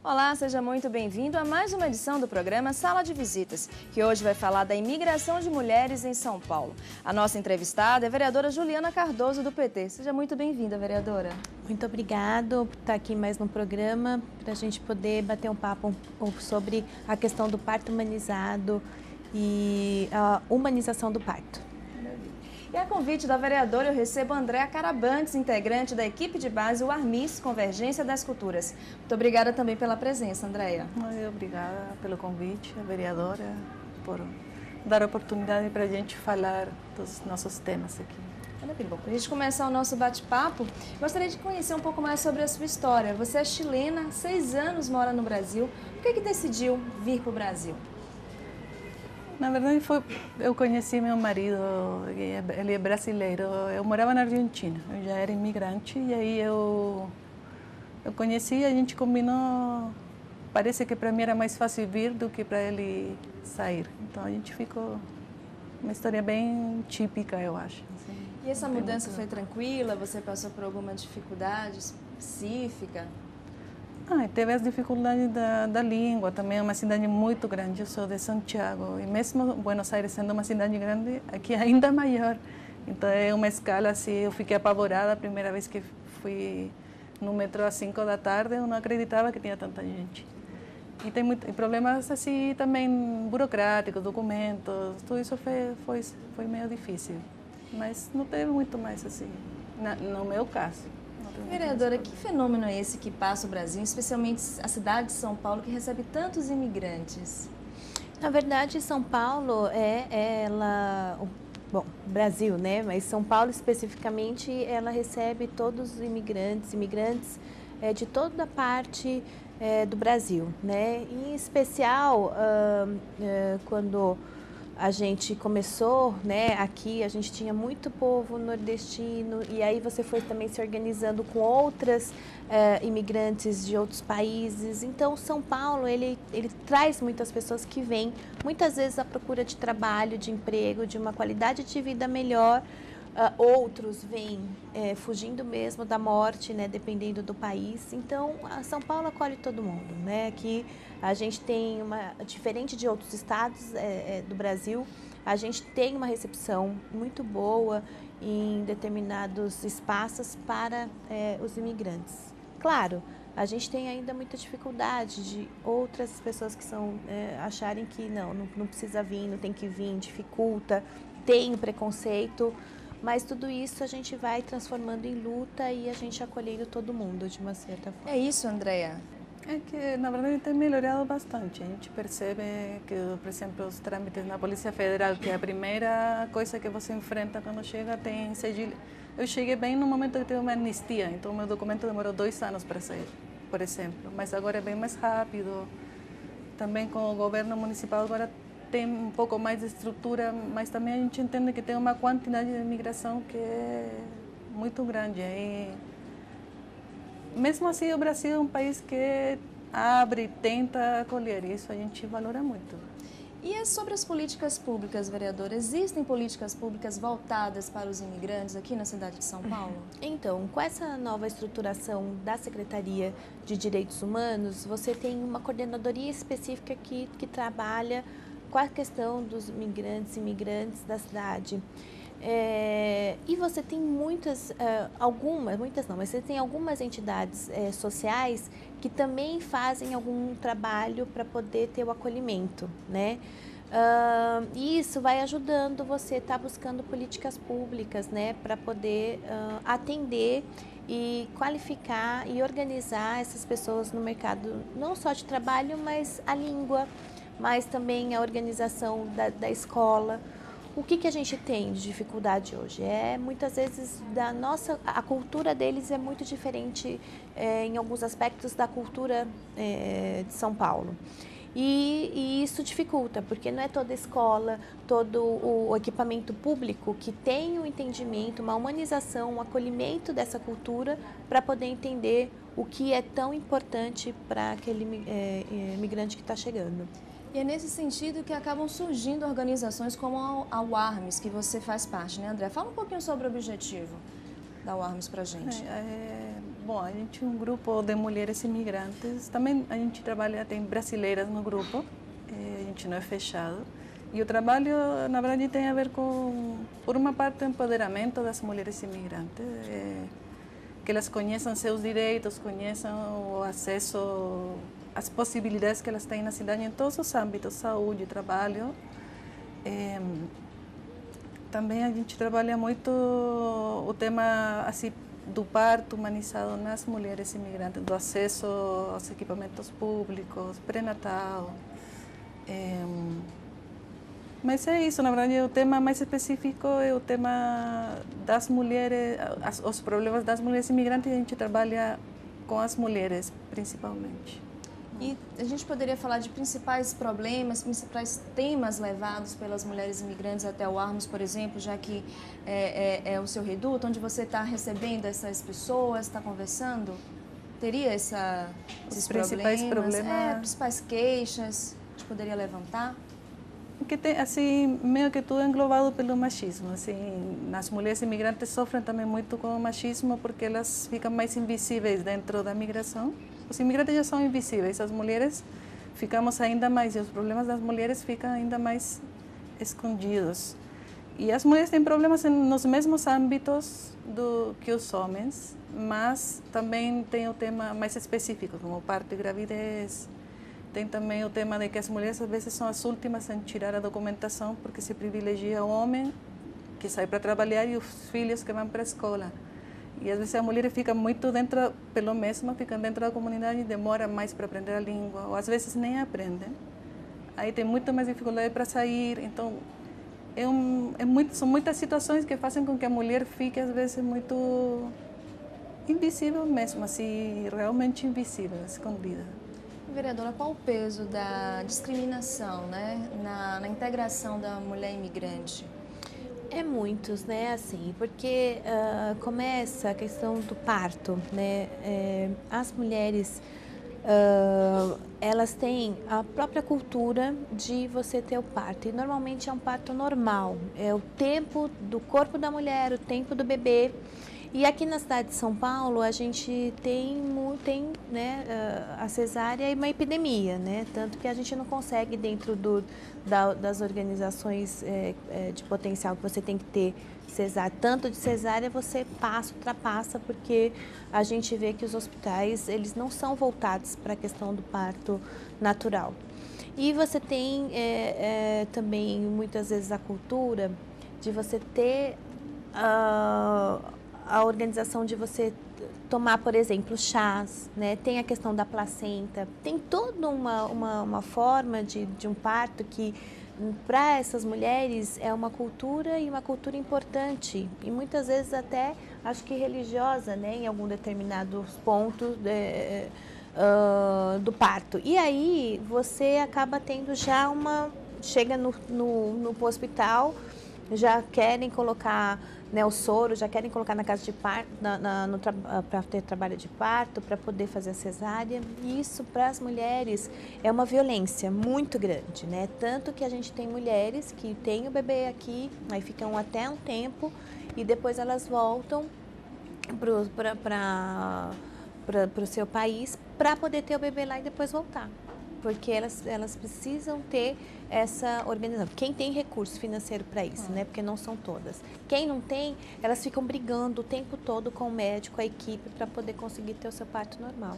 Olá, seja muito bem-vindo a mais uma edição do programa Sala de Visitas, que hoje vai falar da imigração de mulheres em São Paulo. A nossa entrevistada é a vereadora Juliana Cardoso, do PT. Seja muito bem-vinda, vereadora. Muito obrigado por estar aqui mais no programa, para a gente poder bater um papo sobre a questão do parto humanizado e a humanização do parto. E a convite da vereadora, eu recebo a Andréa Carabantes, integrante da equipe de base, o Armis, Convergência das Culturas. Muito obrigada também pela presença, Andréa. Obrigada pelo convite, a vereadora, por dar a oportunidade para a gente falar dos nossos temas aqui. Maravilha. Bom, para a gente começar o nosso bate-papo, gostaria de conhecer um pouco mais sobre a sua história. Você é chilena, há 6 anos mora no Brasil. Por que decidiu vir para o Brasil? Na verdade, eu conheci meu marido, ele é brasileiro. Eu morava na Argentina, eu já era imigrante e aí eu conheci, a gente combinou. Parece que para mim era mais fácil vir do que para ele sair. Então a gente ficou uma história bem típica, eu acho. Assim, e essa mudança foi tranquila? Você passou por alguma dificuldade específica? Teve as dificuldades da língua também, é uma cidade muito grande, eu sou de Santiago, e mesmo Buenos Aires sendo uma cidade grande, aqui é ainda maior. Então é uma escala assim, eu fiquei apavorada a primeira vez que fui no metrô às 5 da tarde, eu não acreditava que tinha tanta gente. E tem problemas assim também burocráticos, documentos, tudo isso foi meio difícil, mas não teve muito mais assim, no meu caso. Vereadora, que fenômeno é esse que passa o Brasil, especialmente a cidade de São Paulo, que recebe tantos imigrantes? Na verdade, São Paulo bom, Brasil, né? Mas São Paulo especificamente, ela recebe todos os imigrantes de toda a parte do Brasil, né? Em especial, quando a gente começou, né, aqui a gente tinha muito povo nordestino e aí você foi também se organizando com outras imigrantes de outros países. Então, São Paulo, ele traz muitas pessoas que vêm, muitas vezes à procura de trabalho, de emprego, de uma qualidade de vida melhor. Outros vêm fugindo mesmo da morte, né, dependendo do país. Então, a São Paulo acolhe todo mundo, né? Aqui a gente tem diferente de outros estados do Brasil, a gente tem uma recepção muito boa em determinados espaços para os imigrantes. Claro, a gente tem ainda muita dificuldade de outras pessoas que acharem que não precisa vir, não tem que vir, dificulta, tem preconceito. Mas tudo isso a gente vai transformando em luta e a gente acolhendo todo mundo de uma certa forma. É isso, Andréa? É que, na verdade, tem melhorado bastante. A gente percebe que, por exemplo, os trâmites na Polícia Federal, que é a primeira coisa que você enfrenta quando chega, tem sigilo. Eu cheguei bem no momento que teve uma anistia, então meu documento demorou 2 anos para sair, por exemplo. Mas agora é bem mais rápido. Também com o governo municipal agora tem um pouco mais de estrutura, mas também a gente entende que tem uma quantidade de imigração que é muito grande. E, mesmo assim, o Brasil é um país que abre, tenta acolher, isso a gente valora muito. E é sobre as políticas públicas, vereadora? Existem políticas públicas voltadas para os imigrantes aqui na cidade de São Paulo? Então, com essa nova estruturação da Secretaria de Direitos Humanos, você tem uma coordenadoria específica que trabalha com a questão dos migrantes e imigrantes da cidade. E você tem muitas não, mas você tem algumas entidades sociais que também fazem algum trabalho para poder ter o acolhimento, né? E isso vai ajudando você a estar buscando políticas públicas, né, para poder atender e qualificar e organizar essas pessoas no mercado, não só de trabalho, mas a língua, mas também a organização da escola. O que a gente tem de dificuldade hoje? Muitas vezes a cultura deles é muito diferente em alguns aspectos da cultura de São Paulo. E isso dificulta, porque não é toda escola, todo o equipamento público que tem um entendimento, uma humanização, um acolhimento dessa cultura para poder entender o que é tão importante para aquele migrante que está chegando. E é nesse sentido que acabam surgindo organizações como a UARMS, que você faz parte, né, André? Fala um pouquinho sobre o objetivo da UARMS para a gente. Bom, a gente é um grupo de mulheres imigrantes. Também a gente trabalha, tem brasileiras no grupo, a gente não é fechado. E o trabalho, na verdade, tem a ver com, por uma parte, o empoderamento das mulheres imigrantes, que elas conheçam seus direitos, conheçam o acesso, as possibilidades que elas têm na cidade em todos os âmbitos, saúde, trabalho. Também a gente trabalha muito o tema assim, do parto humanizado nas mulheres imigrantes, do acesso aos equipamentos públicos, pré-natal. Mas é isso, na verdade, o tema mais específico é o tema das mulheres, os problemas das mulheres imigrantes, e a gente trabalha com as mulheres, principalmente. E a gente poderia falar de principais problemas, principais temas levados pelas mulheres imigrantes até o Armos, por exemplo, já que é o seu reduto, onde você está recebendo essas pessoas, está conversando? Teria esses principais problemas? Principais queixas, a gente poderia levantar? Que tem, assim, meio que tudo englobado pelo machismo. Assim, as mulheres imigrantes sofrem também muito com o machismo porque elas ficam mais invisíveis dentro da migração. Os imigrantes já são invisíveis, as mulheres ficamos ainda mais, e os problemas das mulheres ficam ainda mais escondidos. E as mulheres têm problemas nos mesmos âmbitos que os homens, mas também tem o tema mais específico, como parto e gravidez. Tem também o tema de que as mulheres às vezes são as últimas em tirar a documentação porque se privilegia o homem que sai para trabalhar e os filhos que vão para a escola. E às vezes a mulher fica muito dentro, pelo mesmo, fica dentro da comunidade e demora mais para aprender a língua, ou às vezes nem aprendem. Aí tem muito mais dificuldade para sair, então são muitas situações que fazem com que a mulher fique às vezes muito invisível mesmo, assim, realmente invisível, escondida. Vereadora, qual o peso da discriminação, né, na integração da mulher imigrante? É muitos, né, assim, porque começa a questão do parto, né, as mulheres, elas têm a própria cultura de você ter o parto, e normalmente é um parto normal, é o tempo do corpo da mulher, o tempo do bebê. E aqui na cidade de São Paulo, a gente tem né, a cesárea e uma epidemia, né? Tanto que a gente não consegue, dentro das organizações de potencial que você tem que ter cesárea, tanto de cesárea você ultrapassa, porque a gente vê que os hospitais, eles não são voltados para a questão do parto natural. E você tem também, muitas vezes, a cultura de você ter a organização de você tomar, por exemplo, chás, né? Tem a questão da placenta, tem toda uma forma de um parto que, para essas mulheres, é uma cultura e uma cultura importante, e muitas vezes até, acho que religiosa, né? Em algum determinados pontos do parto. E aí você acaba tendo já chega no hospital, já querem colocar, né, o soro, já querem colocar na casa de parto, para ter trabalho de parto, para poder fazer a cesárea. E isso, para as mulheres, é uma violência muito grande, né? Tanto que a gente tem mulheres que têm o bebê aqui, aí ficam até um tempo e depois elas voltam para o seu país para poder ter o bebê lá e depois voltar. Porque elas precisam ter essa organização. Quem tem recurso financeiro para isso, né? Porque não são todas. Quem não tem, elas ficam brigando o tempo todo com o médico, a equipe, para poder conseguir ter o seu parto normal.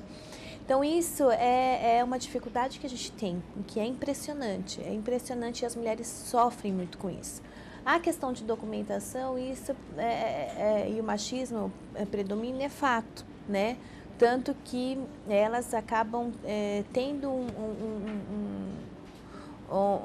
Então, isso é uma dificuldade que a gente tem, que é impressionante. É impressionante e as mulheres sofrem muito com isso. A questão de documentação, isso e o machismo predomina, é fato, né? Tanto que elas acabam tendo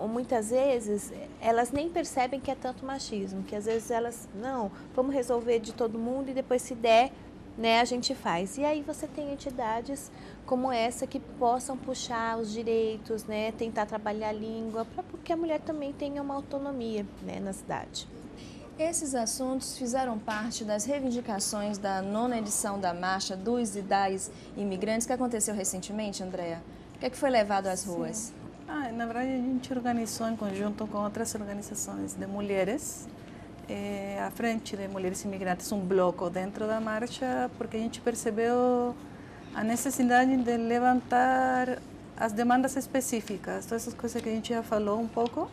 muitas vezes, elas nem percebem que é tanto machismo, que às vezes elas, não, vamos resolver de todo mundo e depois se der, né, a gente faz. E aí você tem entidades como essa que possam puxar os direitos, né, tentar trabalhar a língua, para que a mulher também tenha uma autonomia, né, na cidade. Esses assuntos fizeram parte das reivindicações da 9ª edição da Marcha dos e das Imigrantes, que aconteceu recentemente, Andréa. O que é que foi levado às ruas? Na verdade, a gente organizou em conjunto com outras organizações de mulheres à frente de mulheres imigrantes, um bloco dentro da marcha, porque a gente percebeu a necessidade de levantar as demandas específicas, todas essas coisas que a gente já falou um pouco,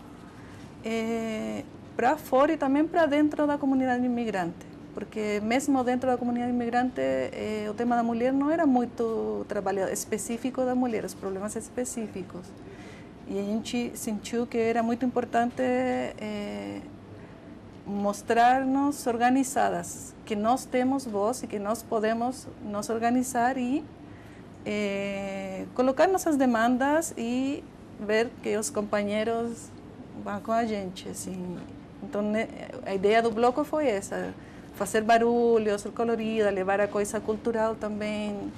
para fora e também para dentro da comunidade imigrante. Porque mesmo dentro da comunidade imigrante, o tema da mulher não era muito trabalhado, específico da mulher, os problemas específicos. E a gente sentiu que era muito importante mostrar-nos organizadas, que nós temos voz e que nós podemos nos organizar e colocar nossas demandas e ver que os companheiros vão com a gente, assim. Então, a ideia do bloco foi essa, fazer barulho, ser colorida, levar a coisa cultural também,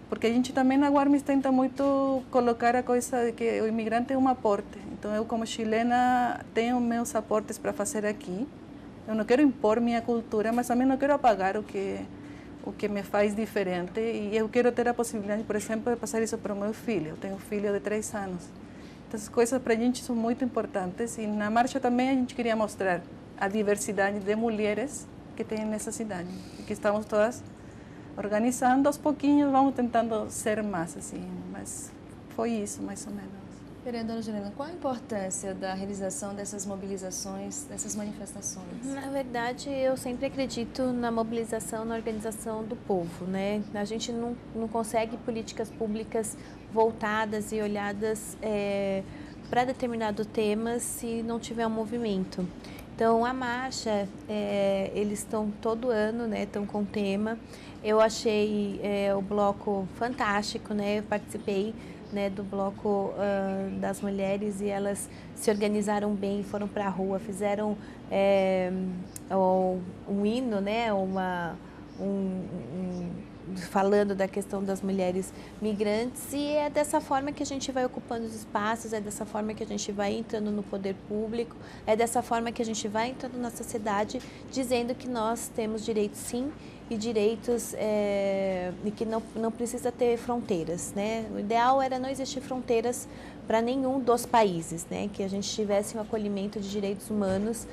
porque a gente também na Guarmis tenta muito colocar a coisa de que o imigrante é um aporte. Então, eu como chilena tenho meus aportes para fazer aqui. Eu não quero impor minha cultura, mas também não quero apagar o que me faz diferente, e eu quero ter a possibilidade, por exemplo, de passar isso para o meu filho. Eu tenho um filho de 3 anos. Então, essas coisas para a gente são muito importantes, e na marcha também a gente queria mostrar a diversidade de mulheres que tem nessa cidade, e que estamos todas organizando, aos pouquinhos vamos tentando ser mais, assim, mas foi isso, mais ou menos. Vereadora Juliana, qual a importância da realização dessas mobilizações, dessas manifestações? Na verdade, eu sempre acredito na mobilização, na organização do povo, né? A gente não consegue políticas públicas voltadas e olhadas para determinado tema se não tiver um movimento. Então, a marcha, eles estão todo ano, né? Estão com tema. Eu achei o bloco fantástico, né? Eu participei, né, do bloco das mulheres, e elas se organizaram bem, foram para a rua, fizeram um hino, né, falando da questão das mulheres migrantes, e é dessa forma que a gente vai ocupando os espaços, é dessa forma que a gente vai entrando no poder público, é dessa forma que a gente vai entrando na sociedade, dizendo que nós temos direitos sim, e direitos e que não precisa ter fronteiras, né? O ideal era não existir fronteiras para nenhum dos países, né? Que a gente tivesse um acolhimento de direitos humanos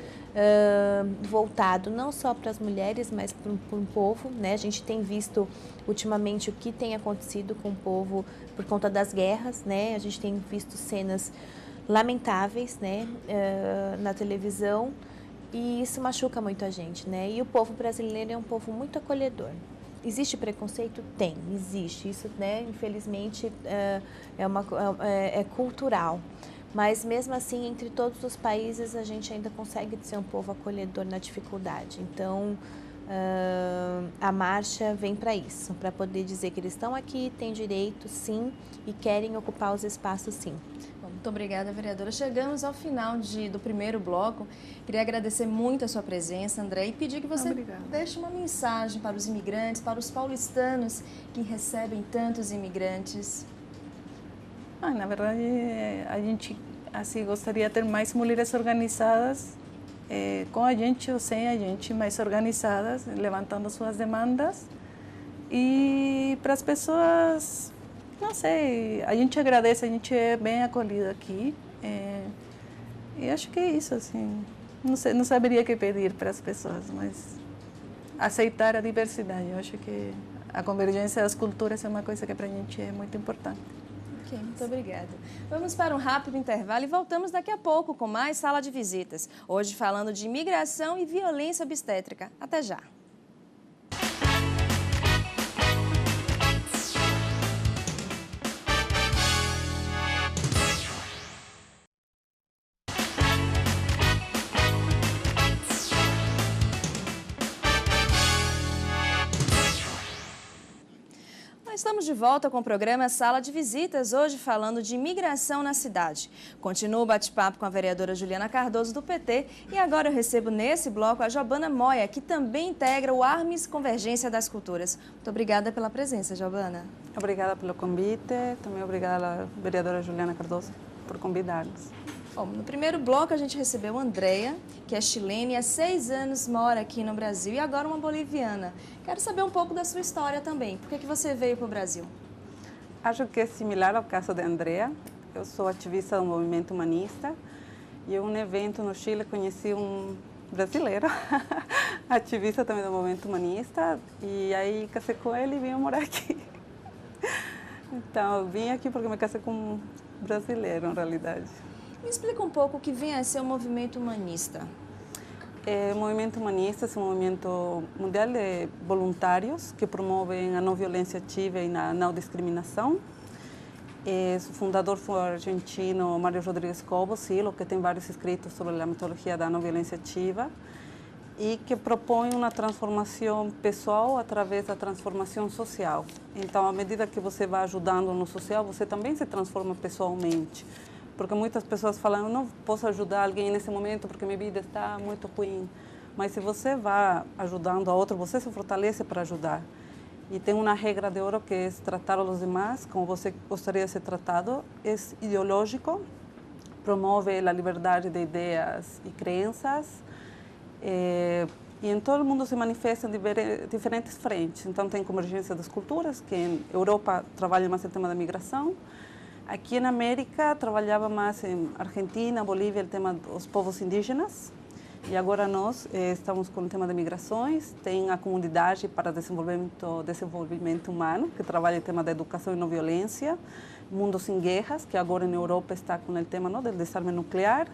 voltado não só para as mulheres, mas para um povo, né? A gente tem visto ultimamente o que tem acontecido com o povo por conta das guerras, né? A gente tem visto cenas lamentáveis, né? Na televisão. E isso machuca muito a gente, né? E o povo brasileiro é um povo muito acolhedor. Existe preconceito? Tem, existe. Isso, né, infelizmente, é cultural. Mas, mesmo assim, entre todos os países, a gente ainda consegue ser um povo acolhedor na dificuldade. Então, a marcha vem para isso, para poder dizer que eles estão aqui, têm direito, sim, e querem ocupar os espaços, sim. Muito obrigada, vereadora. Chegamos ao final do primeiro bloco. Queria agradecer muito a sua presença, André, e pedir que você deixe uma mensagem para os imigrantes, para os paulistanos que recebem tantos imigrantes. Na verdade, a gente assim, gostaria de ter mais mulheres organizadas, com a gente ou sem a gente, mais organizadas, levantando suas demandas. E para as pessoas, não sei, a gente agradece, a gente é bem acolhido aqui. E acho que é isso, assim, não saberia o que pedir para as pessoas, mas aceitar a diversidade. Eu acho que a convergência das culturas é uma coisa que para a gente é muito importante. Ok, muito obrigada. Vamos para um rápido intervalo e voltamos daqui a pouco com mais Sala de Visitas. Hoje falando de imigração e violência obstétrica. Até já! Estamos de volta com o programa Sala de Visitas, hoje falando de imigração na cidade. Continuo o bate-papo com a vereadora Juliana Cardoso, do PT, e agora eu recebo nesse bloco a Jobana Moya, que também integra o Armes Convergência das Culturas. Muito obrigada pela presença, Jobana. Obrigada pelo convite, também obrigada à vereadora Juliana Cardoso por convidar-nos. Bom, no primeiro bloco a gente recebeu a Andrea, que é chilena e há 6 anos mora aqui no Brasil, e agora uma boliviana. Quero saber um pouco da sua história também. Por que você veio para o Brasil? Acho que é similar ao caso de Andrea. Eu sou ativista do movimento humanista e em um evento no Chile conheci um brasileiro, ativista também do movimento humanista, e aí casei com ele e vim morar aqui. Então, eu vim aqui porque me casei com um brasileiro, na realidade. Me explica um pouco o que vem a ser o movimento humanista. O movimento humanista é um movimento mundial de voluntários que promovem a não violência ativa e a não discriminação. O fundador foi o argentino Mario Rodríguez Cobo, Silo, que tem vários escritos sobre a metodologia da não violência ativa e que propõe uma transformação pessoal através da transformação social. Então, à medida que você vai ajudando no social, você também se transforma pessoalmente. Porque muitas pessoas falam, eu não posso ajudar alguém nesse momento porque minha vida está muito ruim. Mas se você vai ajudando a outro, você se fortalece para ajudar. E tem uma regra de ouro que é tratar os demais como você gostaria de ser tratado. É ideológico, promove a liberdade de ideias e crenças. E em todo o mundo se manifesta em diferentes frentes. Então tem convergência das culturas, que em Europa trabalha mais em tema da migração. Aqui na América trabalhava mais em Argentina, Bolívia, o tema dos povos indígenas. E agora nós estamos com o tema de migrações. Tem a comunidade para desenvolvimento humano, que trabalha o tema da educação e não violência. Mundo sem guerras, que agora na Europa está com o tema do desarme nuclear.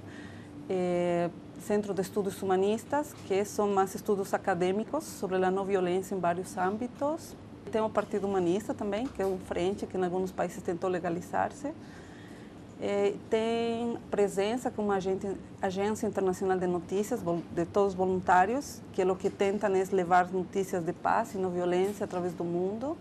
Centro de Estudos Humanistas, que são mais estudos acadêmicos sobre a não violência em vários âmbitos. Tem o Partido Humanista também, que é um frente que em alguns países tentou legalizar-se. Tem presença com uma agência internacional de notícias, de todos voluntários, que o que tentam é levar notícias de paz e não violência através do mundo.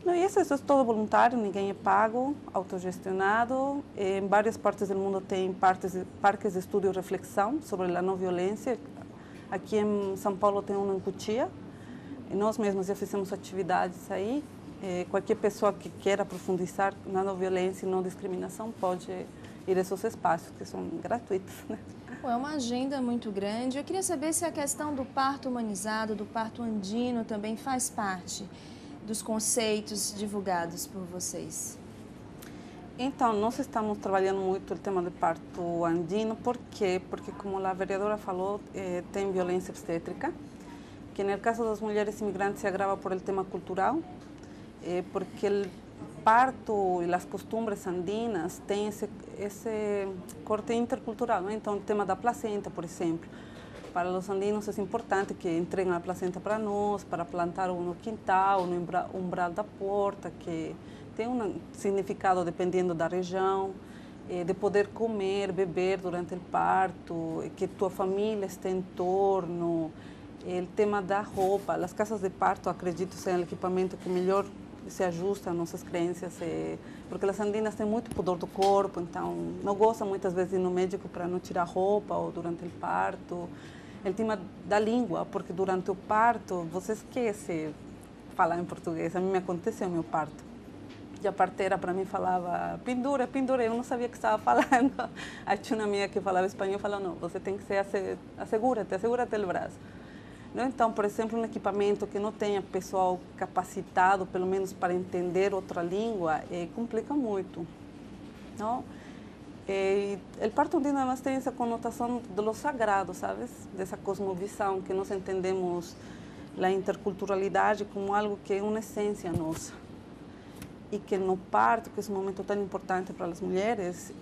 E isso é todo voluntário, ninguém é pago, autogestionado. Em várias partes do mundo tem parques de estudo e reflexão sobre a não violência. Aqui em São Paulo tem um em Cotia. E nós mesmos já fizemos atividades aí. Qualquer pessoa que queira aprofundar na não violência e não discriminação pode ir a esses espaços, que são gratuitos, né? É uma agenda muito grande. Eu queria saber se a questão do parto humanizado, do parto andino, também faz parte dos conceitos divulgados por vocês. Então, nós estamos trabalhando muito o tema do parto andino. Por quê? Porque, como a vereadora falou, tem violência obstétrica, que no caso das mulheres imigrantes se agrava por el tema cultural, porque o parto e as costumbres andinas têm esse corte intercultural, né? Então, o tema da placenta, por exemplo, para os andinos é importante que entreguem a placenta para nós, para plantar no quintal, no umbral da porta, que tem um significado dependendo da região, de poder comer, beber durante o parto, que tua família esteja em torno. O tema da roupa, as casas de parto, acredito, são o equipamento que melhor se ajusta às nossas crenças, porque as andinas têm muito pudor do corpo, então não gostam muitas vezes de ir no médico para não tirar roupa ou durante o parto. O tema da língua, porque durante o parto você esquece falar em português. A mim me aconteceu o meu parto. E a parteira para mim falava pendura, pendura, eu não sabia o que estava falando. Aí tinha uma amiga que falava espanhol e falava, não, você tem que ser assegura-te o braço. Então, por exemplo, um equipamento que não tenha pessoal capacitado, pelo menos para entender outra língua, complica muito. Não? O parto andino además tem essa conotação de lo sagrado, sabes? Dessa cosmovisão, que nós entendemos a interculturalidade como algo que é uma essência nossa. E que no parto, que é um momento tão importante para as mulheres,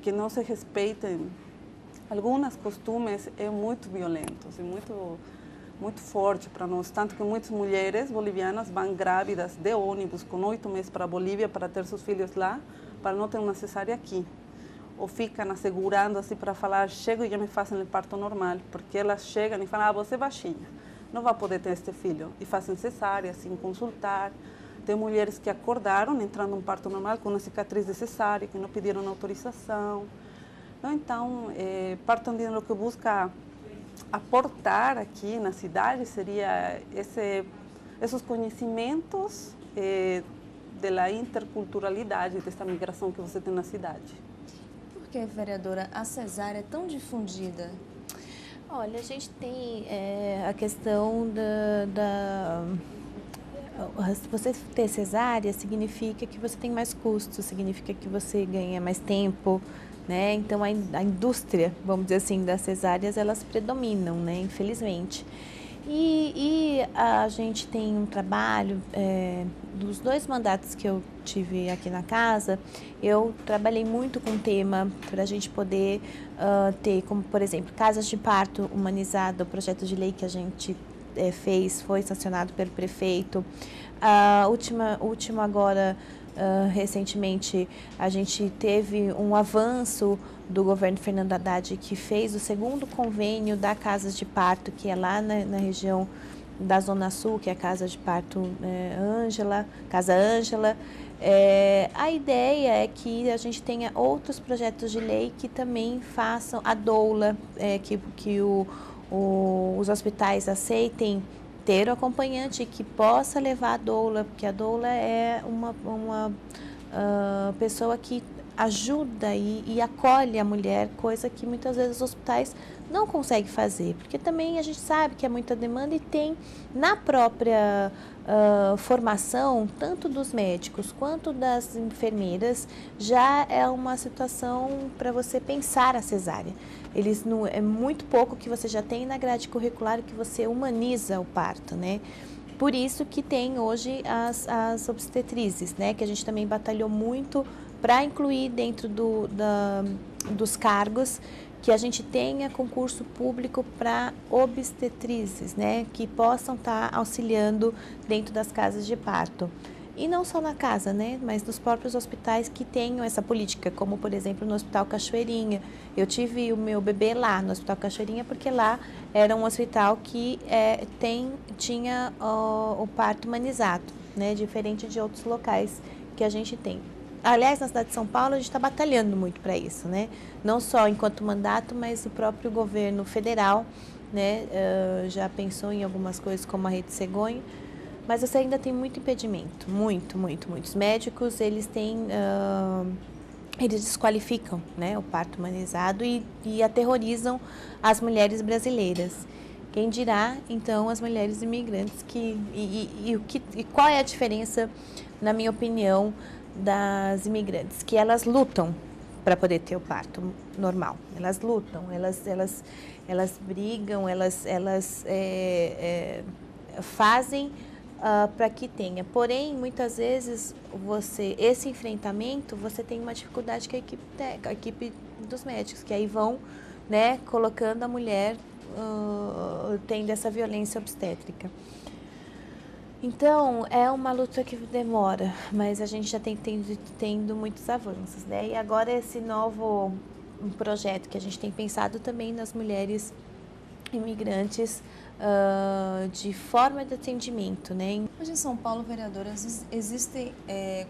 que não se respeitem alguns costumes, é muito violentos e muito forte para nós, tanto que muitas mulheres bolivianas vão grávidas de ônibus com 8 meses para a Bolívia para ter seus filhos lá, para não ter uma cesárea aqui. Ou ficam assegurando assim para falar, chego e já me fazem o parto normal, porque elas chegam e falam, você é baixinha, não vai poder ter este filho. E fazem cesárea sem consultar. Tem mulheres que acordaram entrando num parto normal com uma cicatriz de cesárea, que não pediram autorização. Então, parto andino o que busca aportar aqui na cidade seria esses conhecimentos da interculturalidade, dessa migração que você tem na cidade. Por que, vereadora, a cesárea é tão difundida? Olha, a gente tem a questão você ter cesárea significa que você tem mais custos, significa que você ganha mais tempo, né? Então a indústria, vamos dizer assim, das cesáreas, elas predominam, né? Infelizmente. E a gente tem um trabalho, dos 2 mandatos que eu tive aqui na casa, eu trabalhei muito com o tema para a gente poder ter, como por exemplo, casas de parto humanizado, o projeto de lei que a gente fez, foi sancionado pelo prefeito. A última agora, recentemente, a gente teve um avanço do governo Fernando Haddad, que fez o 2º convênio da Casas de Parto, que é lá na região da Zona Sul, que é a Casa de Parto Casa Ângela. A ideia é que a gente tenha outros projetos de lei que também façam a doula, que os hospitais aceitem ter o acompanhante que possa levar a doula, porque a doula é uma pessoa que ajuda e acolhe a mulher, coisa que muitas vezes os hospitais não conseguem fazer, porque também a gente sabe que é muita demanda e tem na própria formação, tanto dos médicos quanto das enfermeiras, já é uma situação para você pensar a cesárea. É muito pouco que você já tem na grade curricular que você humaniza o parto, né? Por isso que tem hoje as obstetrizes, né? Que a gente também batalhou muito para incluir dentro dos cargos, que a gente tenha concurso público para obstetrizes, né? Que possam estar auxiliando dentro das casas de parto. E não só na casa, né, mas nos próprios hospitais que tenham essa política, como por exemplo no Hospital Cachoeirinha. Eu tive o meu bebê lá no Hospital Cachoeirinha porque lá era um hospital que tinha o parto humanizado, né, diferente de outros locais que a gente tem. Aliás, na cidade de São Paulo a gente está batalhando muito para isso, né, não só enquanto mandato, mas o próprio governo federal, né, já pensou em algumas coisas como a Rede Cegonha. Mas você ainda tem muito impedimento, muitos médicos, eles desqualificam, né, o parto humanizado e aterrorizam as mulheres brasileiras. Quem dirá, então, as mulheres imigrantes e qual é a diferença, na minha opinião, das imigrantes? Que elas lutam para poder ter o parto normal. Elas lutam, elas brigam, elas fazem para que tenha. Porém, muitas vezes, esse enfrentamento, você tem uma dificuldade com a equipe dos médicos, que aí vão, né, colocando a mulher tendo essa violência obstétrica. Então, é uma luta que demora, mas a gente já tem tendo muitos avanços, né? E agora esse novo projeto que a gente tem pensado também nas mulheres imigrantes, de forma de atendimento, né? Hoje em São Paulo, vereadoras, existem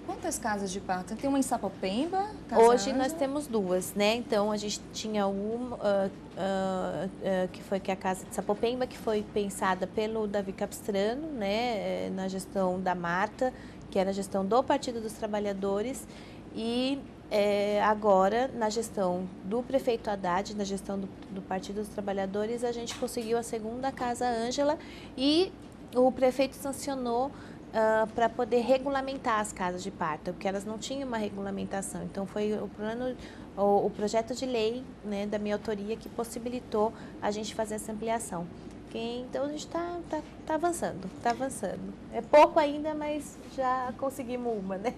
quantas casas de parto? Tem uma em Sapopemba? Hoje nós temos 2, né? Então a gente tinha uma que é a casa de Sapopemba, que foi pensada pelo Davi Capistrano, né? Na gestão da Marta, que era a gestão do Partido dos Trabalhadores, e agora, na gestão do prefeito Haddad, na gestão do Partido dos Trabalhadores, a gente conseguiu a 2ª Casa Ângela e o prefeito sancionou para poder regulamentar as casas de parto, porque elas não tinham uma regulamentação. Então, foi o projeto de lei, né, da minha autoria que possibilitou a gente fazer essa ampliação. Então, a gente está avançando, É pouco ainda, mas já conseguimos uma, né?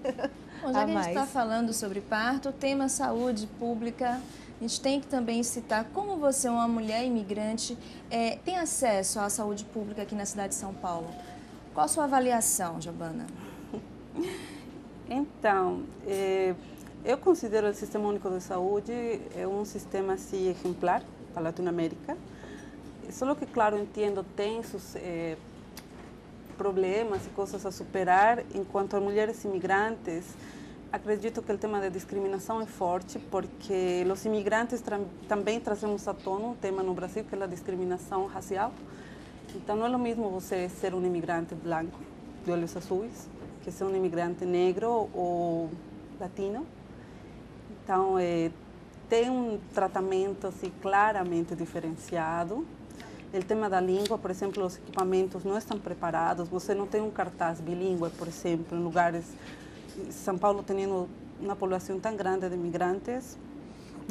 Bom, já que a gente está falando sobre parto, o tema saúde pública, a gente tem que também citar como você, uma mulher imigrante, tem acesso à saúde pública aqui na cidade de São Paulo. Qual a sua avaliação, Giovana? Então, eu considero o Sistema Único de Saúde um sistema assim, exemplar para a Latinoamérica. Só que, claro, entendo, tem seus problemas e coisas a superar. Enquanto a mulheres imigrantes, acredito que o tema da discriminação é forte, porque os imigrantes também trazemos à tona um tema no Brasil, que é a discriminação racial. Então, não é o mesmo você ser um imigrante branco, de olhos azuis, que ser um imigrante negro ou latino. Então, tem um tratamento assim, claramente diferenciado. O tema da língua, por exemplo, os equipamentos não estão preparados. Você não tem um cartaz bilíngue, por exemplo, em lugares... São Paulo tendo uma população tão grande de imigrantes,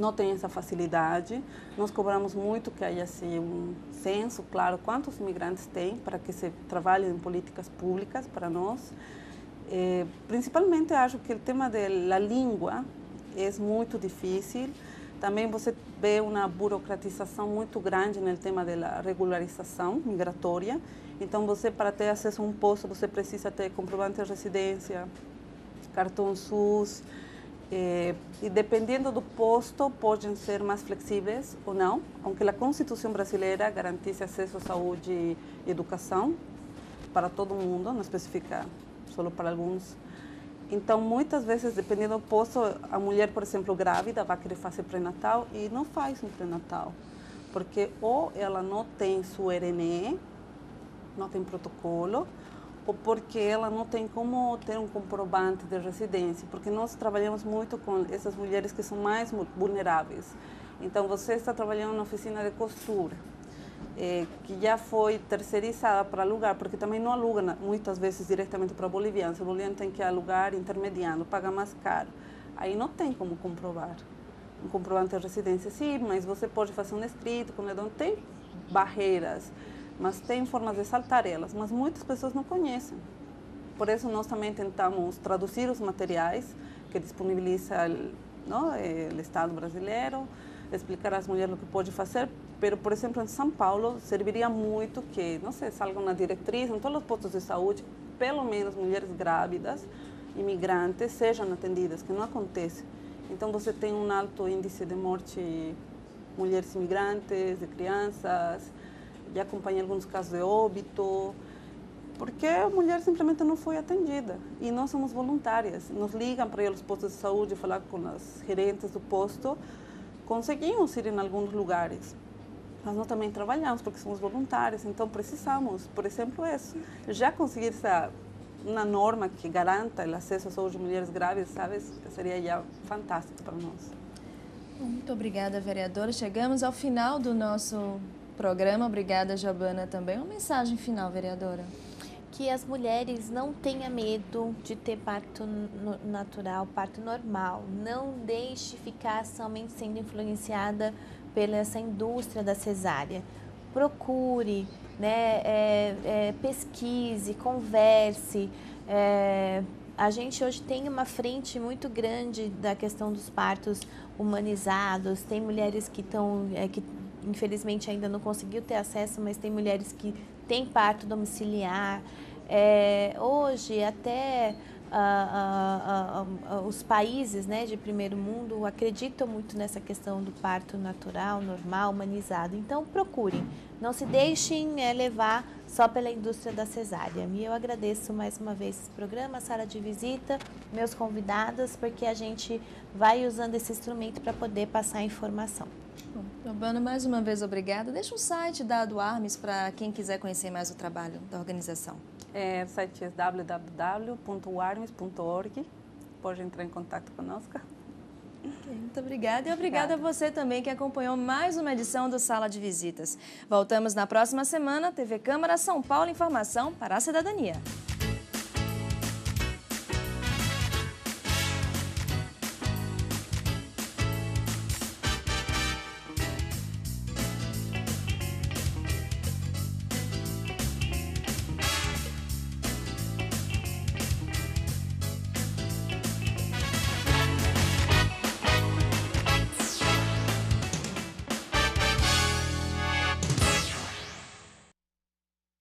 não tem essa facilidade. Nós cobramos muito que haja assim, um censo, claro, quantos imigrantes tem para que se trabalhe em políticas públicas para nós. Principalmente, acho que o tema da língua é muito difícil. Também você vê uma burocratização muito grande no tema da regularização migratória. Então, você, para ter acesso a um posto, você precisa ter comprovante de residência, cartão SUS. E dependendo do posto, podem ser mais flexíveis ou não, aunque a Constituição brasileira garantisse acesso à saúde e educação para todo mundo, não especifica só para alguns. Então, muitas vezes, dependendo do posto, a mulher, por exemplo, grávida, vai querer fazer pré-natal e não faz um pré-natal, porque ou ela não tem sua RNE, não tem protocolo, ou porque ela não tem como ter um comprovante de residência, porque nós trabalhamos muito com essas mulheres que são mais vulneráveis. Então, você está trabalhando na oficina de costura, que já foi terceirizada para alugar, porque também não aluga muitas vezes diretamente para bolivianos. O boliviano tem que alugar intermediando, paga mais caro. Aí não tem como comprovar um comprovante de residência. Sim, mas você pode fazer um escrito, não tem barreiras, mas tem formas de saltar elas, mas muitas pessoas não conhecem. Por isso, nós também tentamos traduzir os materiais que disponibiliza o Estado brasileiro, explicar às mulheres o que pode fazer. Mas, por exemplo, em São Paulo, serviria muito que, não sei, salgam na diretriz, em todos os postos de saúde, pelo menos mulheres grávidas, imigrantes, sejam atendidas, que não acontece. Então, você tem um alto índice de morte de mulheres imigrantes, de crianças, já acompanhei alguns casos de óbito, porque a mulher simplesmente não foi atendida. E nós somos voluntárias. Nos ligam para ir aos postos de saúde, falar com as gerentes do posto. Conseguimos ir em alguns lugares. Mas nós também trabalhamos, porque somos voluntários, então precisamos, por exemplo, isso. Já conseguir uma norma que garanta o acesso à saúde de mulheres grávidas, sabe, seria já fantástico para nós. Muito obrigada, vereadora. Chegamos ao final do nosso programa. Obrigada, Jabana, também. Uma mensagem final, vereadora. Que as mulheres não tenham medo de ter parto natural, parto normal. Não deixe ficar somente sendo influenciada pela essa indústria da cesárea. Procure, né, pesquise, converse. A gente hoje tem uma frente muito grande da questão dos partos humanizados. Tem mulheres que estão, que infelizmente ainda não conseguiu ter acesso, mas tem mulheres que têm parto domiciliar. Hoje até os países, né, de primeiro mundo acreditam muito nessa questão do parto natural, normal, humanizado. Então procurem, não se deixem levar só pela indústria da cesárea. E eu agradeço mais uma vez esse programa, a sala de visita, meus convidados, porque a gente vai usando esse instrumento para poder passar informação. Bom, Jabana, mais uma vez obrigada. Deixa um site da Armes para quem quiser conhecer mais o trabalho da organização. O site é www.armes.org. Pode entrar em contato conosco. Okay, muito obrigada. E obrigada a você também que acompanhou mais uma edição do Sala de Visitas. Voltamos na próxima semana. TV Câmara São Paulo, informação para a cidadania.